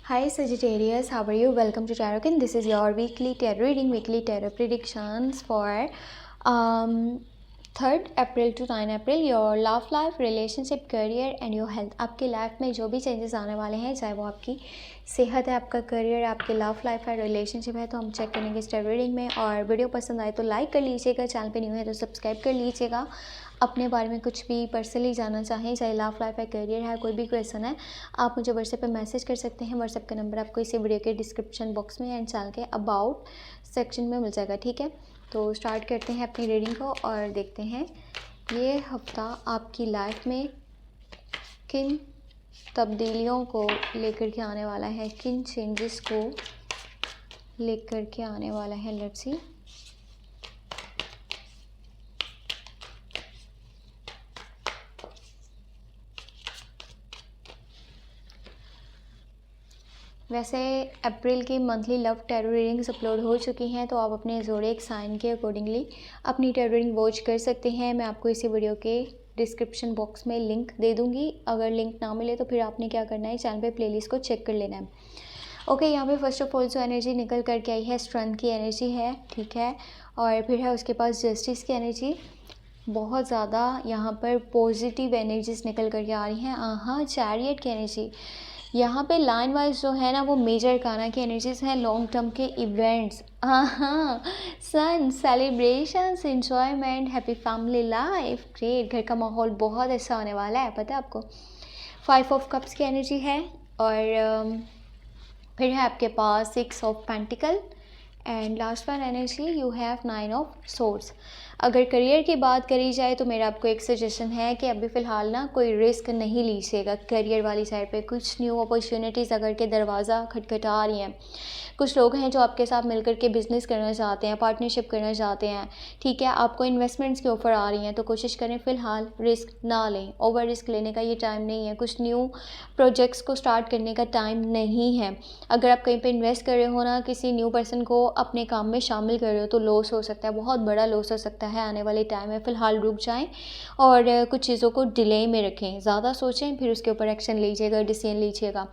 Hi Sagittarius, how are you? Welcome to Tarotkin. This is your weekly tarot reading, weekly tarot predictions for 3rd April to 9 April. Your love life, relationship, career and your health. आपकी life में जो भी changes आने वाले हैं, चाहे वो आपकी सेहत है, आपका करियर है, आपकी लव लाइफ है, रिलेशनशिप है, तो हम चेक करेंगे इस tarot रीडिंग में। और वीडियो पसंद आए तो लाइक कर लीजिएगा, चैनल पे न्यू है तो सब्सक्राइब कर लीजिएगा। अपने बारे में कुछ भी पर्सनली जानना चाहें, चाहे लव लाइफ है, करियर है, कोई भी क्वेश्चन है, आप मुझे व्हाट्सएप पे मैसेज कर सकते हैं। व्हाट्सएप का नंबर आपको इसी वीडियो के डिस्क्रिप्शन बॉक्स में एंड चैनल के अबाउट सेक्शन में मिल जाएगा, ठीक है। तो स्टार्ट करते हैं अपनी रीडिंग को और देखते हैं ये हफ्ता आपकी लाइफ में किन तब्दीलियों को लेकर के आने वाला है, किन चेंजेस को लेकर के आने वाला है। Let's see. वैसे अप्रैल की monthly love tarot readings upload हो चुकी हैं, तो आप अपने ज़ोडिएक साइन के अकॉर्डिंगली अपनी टैरो रीडिंग वॉच कर सकते हैं। मैं आपको इसी वीडियो के डिस्क्रिप्शन बॉक्स में लिंक दे दूँगी। अगर लिंक ना मिले तो फिर आपने क्या करना है, चैनल पे प्लेलिस्ट को चेक कर लेना है। ओके, यहाँ पे फर्स्ट ऑफ ऑल जो एनर्जी निकल करके आई है, स्ट्रेंथ की एनर्जी है, ठीक है। और फिर है उसके पास जस्टिस की एनर्जी। बहुत ज़्यादा यहाँ पर पॉजिटिव एनर्जीज निकल करके आ रही हैं। हाँ, चैरियट की एनर्जी। यहाँ पे लाइन वाइज जो है ना, वो मेजर काना की एनर्जीज हैं, लॉन्ग टर्म के इवेंट्स, हाँ, सन, celebrations, enjoyment, happy family life, great. घर का माहौल बहुत अच्छा होने वाला है, पता है आपको। 5 ऑफ कप्स की एनर्जी है और फिर है आपके पास 6 of pentacle and last one energy you have 9 of swords. अगर करियर की बात करी जाए तो मेरा आपको एक सजेशन है कि अभी फ़िलहाल ना कोई रिस्क नहीं लीजिएगा करियर वाली साइड पे। कुछ न्यू अपॉर्चुनिटीज़ अगर के दरवाज़ा खटखटा रही हैं, कुछ लोग हैं जो आपके साथ मिलकर के बिज़नेस करना चाहते हैं, पार्टनरशिप करना चाहते हैं, ठीक है। आपको इन्वेस्टमेंट्स की ऑफ़र आ रही हैं, तो कोशिश करें फ़िलहाल रिस्क ना लें। ओवर रिस्क लेने का ये टाइम नहीं है। कुछ न्यू प्रोजेक्ट्स को स्टार्ट करने का टाइम नहीं है। अगर आप कहीं पे इन्वेस्ट कर रहे हो ना, किसी न्यू पर्सन को अपने काम में शामिल कर रहे हो, तो लॉस हो सकता है, बहुत बड़ा लॉस हो सकता है आने वाले टाइम में। फ़िलहाल रुक जाएं और कुछ चीज़ों को डिले में रखें, ज़्यादा सोचें फिर उसके ऊपर एक्शन लीजिएगा, डिसीजन लीजिएगा।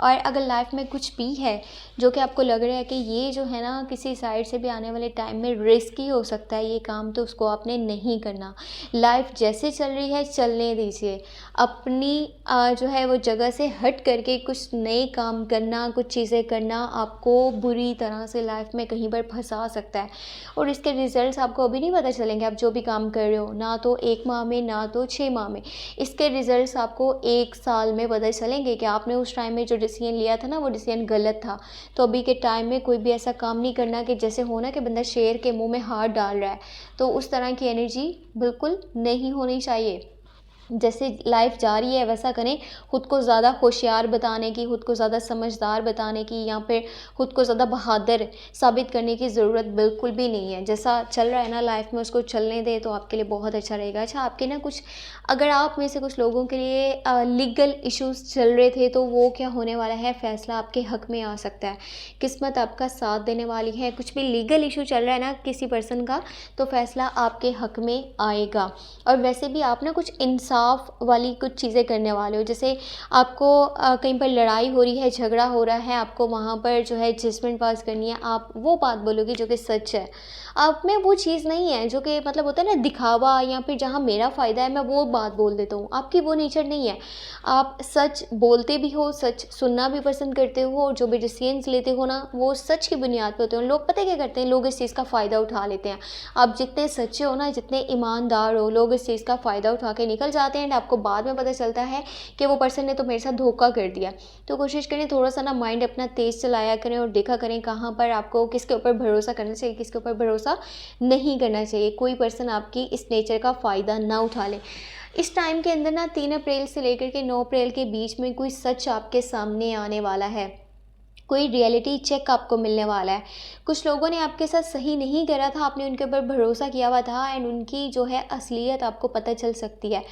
और अगर लाइफ में कुछ भी है जो कि आपको लग रहा है कि ये जो है ना किसी साइड से भी आने वाले टाइम में रिस्की हो सकता है ये काम, तो उसको आपने नहीं करना। लाइफ जैसे चल रही है चलने दीजिए। अपनी जो है वो जगह से हट करके कुछ नए काम करना, कुछ चीज़ें करना आपको बुरी तरह से लाइफ में कहीं पर फंसा सकता है। और इसके रिजल्ट्स आपको अभी नहीं पता चलेंगे, आप जो भी काम कर रहे हो, ना तो 1 माह में, ना तो 6 माह में। इसके रिजल्ट्स आपको 1 साल में पता चलेंगे कि आपने उस टाइम में जो डिसीजन लिया था ना, वो डिसीजन गलत था। तो अभी के टाइम में कोई भी ऐसा काम नहीं करना कि जैसे हो ना कि बंदा शेर के मुंह में हाथ डाल रहा है, तो उस तरह की एनर्जी बिल्कुल नहीं होनी चाहिए। जैसे लाइफ जा रही है वैसा करें। खुद को ज़्यादा होशियार बताने की, खुद को ज़्यादा समझदार बताने की, या फिर खुद को ज़्यादा बहादुर साबित करने की ज़रूरत बिल्कुल भी नहीं है। जैसा चल रहा है ना लाइफ में, उसको चलने दें तो आपके लिए बहुत अच्छा रहेगा। अच्छा, आपके ना कुछ, अगर आप में से कुछ लोगों के लिए लीगल इश्यूज़ चल रहे थे, तो वो क्या होने वाला है, फ़ैसला आपके हक़ में आ सकता है। किस्मत आपका साथ देने वाली है। कुछ भी लीगल इशू चल रहा है ना किसी पर्सन का, तो फ़ैसला आपके हक़ में आएगा। और वैसे भी आप ना कुछ इंसाफ वाली कुछ चीज़ें करने वाले हो। जैसे आपको कहीं पर लड़ाई हो रही है, झगड़ा हो रहा है, आपको वहाँ पर जो है जजमेंट पास करनी है, आप वो बात बोलोगे जो कि सच है। आप में वो चीज़ नहीं है जो कि मतलब होता है ना दिखावा, या फिर जहाँ मेरा फ़ायदा है मैं वो बात बोल देता हूँ। आपकी वो नेचर नहीं है। आप सच बोलते भी हो, सच सुनना भी पसंद करते हो, और जो भी डिसीजंस लेते हो ना वो सच की बुनियाद पर होते हैं। लोग पता क्या करते हैं, लोग इस चीज़ का फ़ायदा उठा लेते हैं। आप जितने सच्चे हो ना, जितने ईमानदार हो, लोग इस चीज़ का फ़ायदा उठा के निकल जाते हैं एंड आपको बाद में पता चलता है कि वो पर्सन ने तो मेरे साथ धोखा कर दिया। तो कोशिश करें थोड़ा सा ना माइंड अपना तेज़ चलाया करें और देखा करें कहाँ पर आपको किसके ऊपर भरोसा करना चाहिए, किसके ऊपर भरोसा नहीं करना चाहिए। कोई पर्सन आपकी इस नेचर का फ़ायदा ना उठा ले। इस टाइम के अंदर ना 3 अप्रैल से लेकर के 9 अप्रैल के बीच में कोई सच आपके सामने आने वाला है, कोई रियलिटी चेक आपको मिलने वाला है। कुछ लोगों ने आपके साथ सही नहीं करा था, आपने उनके ऊपर भरोसा किया हुआ था एंड उनकी जो है असलियत आपको पता चल सकती है,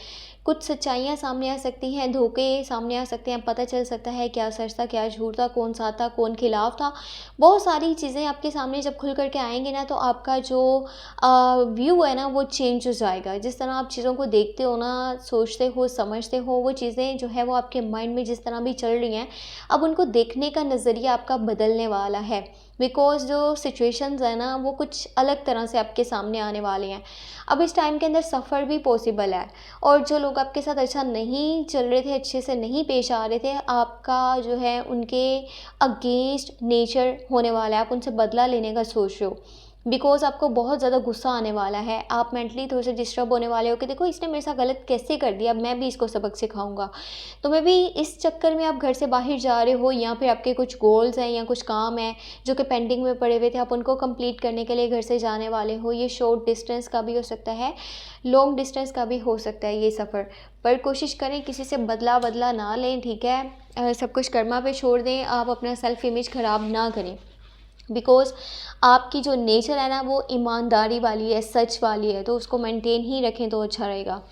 कुछ सच्चाइयाँ सामने आ सकती हैं, धोखे सामने आ सकते हैं, पता चल सकता है क्या सच था, क्या झूठ था, कौन साथ था, कौन खिलाफ था। बहुत सारी चीज़ें आपके सामने जब खुल कर के आएँगी ना, तो आपका जो व्यू है ना वो चेंज हो जाएगा। जिस तरह आप चीज़ों को देखते हो ना, सोचते हो, समझते हो, वो चीज़ें जो है वो आपके माइंड में जिस तरह भी चल रही हैं, अब उनको देखने का नज़रिया आपका बदलने वाला है। बिकॉज़ जो सिचुएशंस है ना वो कुछ अलग तरह से आपके सामने आने वाले हैं। अब इस टाइम के अंदर सफ़र भी पॉसिबल है, और जो लोग आपके साथ अच्छा नहीं चल रहे थे, अच्छे से नहीं पेश आ रहे थे, आपका जो है उनके अगेंस्ट नेचर होने वाला है। आप उनसे बदला लेने का सोच रहे हो, बिकॉज़ आपको बहुत ज़्यादा गुस्सा आने वाला है। आप मेंटली थोड़े से डिस्टर्ब होने वाले हो कि देखो इसने मेरे साथ गलत कैसे कर दिया, अब मैं भी इसको सबक सिखाऊँगा। तो मैं भी इस चक्कर में आप घर से बाहर जा रहे हो, या फिर आपके कुछ गोल्स हैं या कुछ काम हैं जो कि पेंडिंग में पड़े हुए थे, आप उनको कंप्लीट करने के लिए घर से जाने वाले हो। ये शॉर्ट डिस्टेंस का भी हो सकता है, लॉन्ग डिस्टेंस का भी हो सकता है ये सफ़र। पर कोशिश करें किसी से बदला ना लें, ठीक है? सब कुछ कर्मा पे छोड़ दें, आप अपना सेल्फ़ इमेज ख़राब ना करें। बिकॉज़ आपकी जो नेचर है ना वो ईमानदारी वाली है, सच वाली है, तो उसको मेंटेन ही रखें तो अच्छा रहेगा।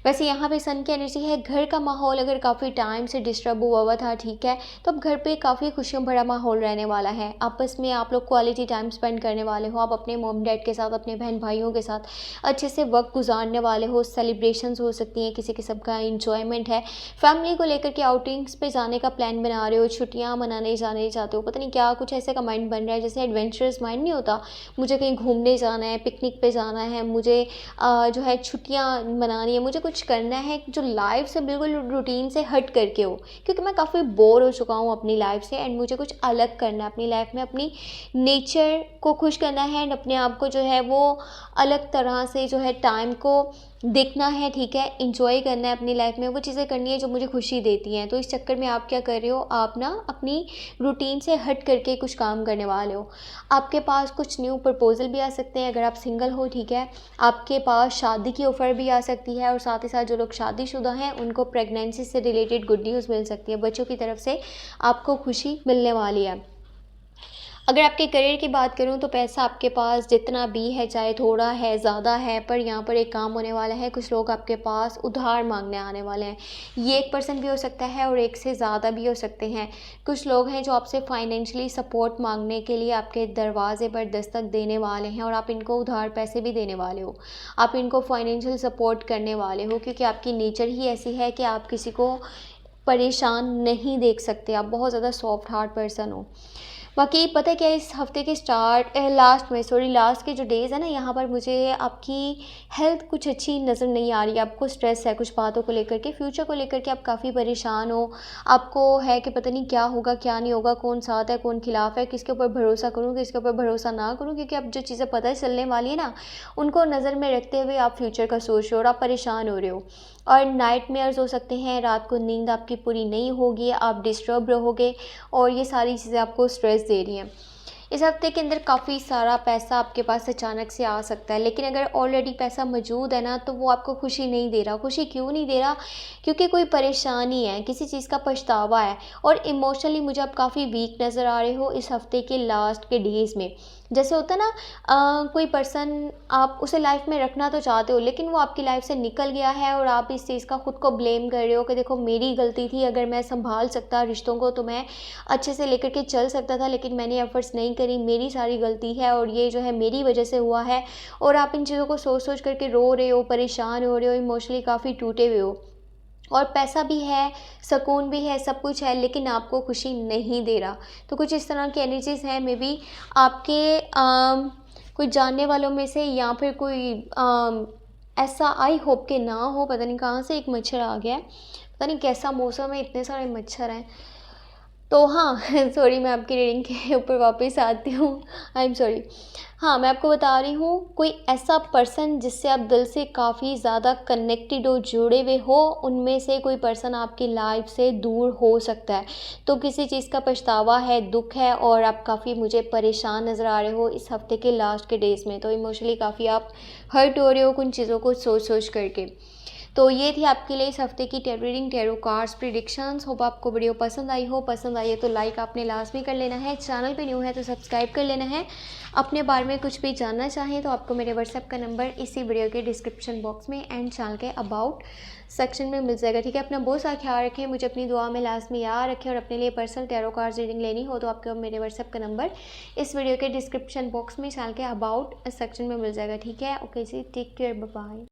वैसे यहाँ पे सन की एनर्जी है, घर का माहौल अगर काफ़ी टाइम से डिस्टर्ब हुआ हुआ था, ठीक है, तो अब घर पे काफ़ी खुशियों भरा माहौल रहने वाला है। आपस में आप लोग क्वालिटी टाइम स्पेंड करने वाले हो, आप अपने मॉम डैड के साथ, अपने बहन भाइयों के साथ अच्छे से वक्त गुजारने वाले हो। सेलिब्रेशंस हो सकती हैं, किसी किस्म का इंजॉयमेंट है, फैमिली को लेकर के आउटिंग्स पे जाने का प्लान बना रहे हो, छुट्टियाँ मनाने जाने चाहते हो, पता नहीं क्या कुछ ऐसे का माइंड बन रहा है जैसे एडवेंचरस माइंड नहीं होता, मुझे कहीं घूमने जाना है, पिकनिक पे जाना है, मुझे जो है छुट्टियाँ मनानी है, मुझे कुछ करना है जो लाइफ से बिल्कुल रूटीन से हट करके हो, क्योंकि मैं काफ़ी बोर हो चुका हूँ अपनी लाइफ से, एंड मुझे कुछ अलग करना है अपनी लाइफ में, अपनी नेचर को खुश करना है, एंड अपने आप को जो है वो अलग तरह से जो है टाइम को देखना है, ठीक है, एंजॉय करना है अपनी लाइफ में, वो चीज़ें करनी है जो मुझे खुशी देती हैं। तो इस चक्कर में आप क्या कर रहे हो, आप ना अपनी रूटीन से हट करके कुछ काम करने वाले हो। आपके पास कुछ न्यू प्रपोज़ल भी आ सकते हैं अगर आप सिंगल हो, ठीक है। आपके पास शादी की ऑफ़र भी आ सकती है, और साथ ही साथ जो लोग शादीशुदा हैं उनको प्रेगनेंसी से रिलेटेड गुड न्यूज़ मिल सकती है। बच्चों की तरफ से आपको खुशी मिलने वाली है। अगर आपके करियर की बात करूँ तो पैसा आपके पास जितना भी है, चाहे थोड़ा है, ज़्यादा है, पर यहाँ पर एक काम होने वाला है, कुछ लोग आपके पास उधार मांगने आने वाले हैं। ये 1% भी हो सकता है और एक से ज़्यादा भी हो सकते हैं। कुछ लोग हैं जो आपसे फाइनेंशियली सपोर्ट मांगने के लिए आपके दरवाजे पर दस्तक देने वाले हैं, और आप इनको उधार पैसे भी देने वाले हो। आप इनको फाइनेंशियल सपोर्ट करने वाले हो, क्योंकि आपकी नेचर ही ऐसी है कि आप किसी को परेशान नहीं देख सकते। आप बहुत ज़्यादा सॉफ्ट हार्ट पर्सन हो। बाकी पता है क्या, इस हफ्ते के लास्ट के जो डेज़ है ना, यहाँ पर मुझे आपकी हेल्थ कुछ अच्छी नज़र नहीं आ रही है। आपको स्ट्रेस है कुछ बातों को लेकर के, फ्यूचर को लेकर के आप काफ़ी परेशान हो। आपको है कि पता नहीं क्या होगा क्या नहीं होगा, कौन साथ है कौन खिलाफ है, किसके ऊपर भरोसा करूँ किसके ऊपर भरोसा ना करूँ, क्योंकि अब जो चीज़ें पता चलने वाली है ना, उनको नज़र में रखते हुए आप फ्यूचर का सोच रहे हो और आप परेशान हो रहे हो। और नाइटमेयर्स हो सकते हैं, रात को नींद आपकी पूरी नहीं होगी, आप डिस्टर्ब रहोगे, और ये सारी चीज़ें आपको स्ट्रेस दे रही हैं। इस हफ्ते के अंदर काफ़ी सारा पैसा आपके पास अचानक से आ सकता है, लेकिन अगर ऑलरेडी पैसा मौजूद है ना, तो वो आपको खुशी नहीं दे रहा। खुशी क्यों नहीं दे रहा? क्योंकि कोई परेशानी है, किसी चीज़ का पछतावा है, और इमोशनली मुझे आप काफ़ी वीक नज़र आ रहे हो इस हफ्ते के लास्ट के डेज़ में। जैसे होता है ना, कोई पर्सन आप उसे लाइफ में रखना तो चाहते हो, लेकिन वो आपकी लाइफ से निकल गया है, और आप इस चीज़ का खुद को ब्लेम कर रहे हो कि देखो मेरी गलती थी, अगर मैं संभाल सकता रिश्तों को तो मैं अच्छे से लेकर के चल सकता था, लेकिन मैंने एफर्ट्स नहीं करी, मेरी सारी गलती है, और ये जो है मेरी वजह से हुआ है। और आप इन चीज़ों को सोच सोच करके रो रहे हो, परेशान हो रहे हो, इमोशनली काफ़ी टूटे हुए हो। और पैसा भी है, सुकून भी है, सब कुछ है, लेकिन आपको खुशी नहीं दे रहा। तो कुछ इस तरह की एनर्जीज़ हैं, मे बी आपके कोई जानने वालों में से, या फिर कोई ऐसा, आई होप कि ना हो, पता नहीं कहाँ से एक मच्छर आ गया है, पता नहीं कैसा मौसम है, इतने सारे मच्छर हैं। तो हाँ सॉरी, मैं आपकी रीडिंग के ऊपर वापस आती हूँ, आई एम सॉरी। हाँ, मैं आपको बता रही हूँ, कोई ऐसा पर्सन जिससे आप दिल से काफ़ी ज़्यादा कनेक्टेड हो, जुड़े हुए हो, उनमें से कोई पर्सन आपकी लाइफ से दूर हो सकता है। तो किसी चीज़ का पछतावा है, दुख है, और आप काफ़ी मुझे परेशान नज़र आ रहे हो इस हफ्ते के लास्ट के डेज़ में। तो इमोशनली काफ़ी आप हर्ट हो रहे हो कुछ चीज़ों को सोच सोच करके। तो ये थी आपके लिए इस हफ्ते की tarot reading, tarot cards, predictions. Hope आपको वीडियो पसंद आई हो। पसंद आई है तो लाइक आपने लाजमी कर लेना है। चैनल पे न्यू है तो सब्सक्राइब कर लेना है। अपने बारे में कुछ भी जानना चाहें तो आपको मेरे व्हाट्सएप का नंबर इसी वीडियो के डिस्क्रिप्शन बॉक्स में एंड चैनल के अबाउट सेक्शन में मिल जाएगा, ठीक है। अपना बहुत सारा ख्याल रखें, मुझे अपनी दुआ में लाजमी याद रखें। और अपने लिए पर्सनल टैरो कार्ड्स रीडिंग लेनी हो तो आपको मेरे व्हाट्सएप का नंबर इस वीडियो के डिस्क्रिप्शन बॉक्स में चैनल के अबाउट सेक्शन में मिल जाएगा, ठीक है। ओके जी, टेक केयर, बाय बाय।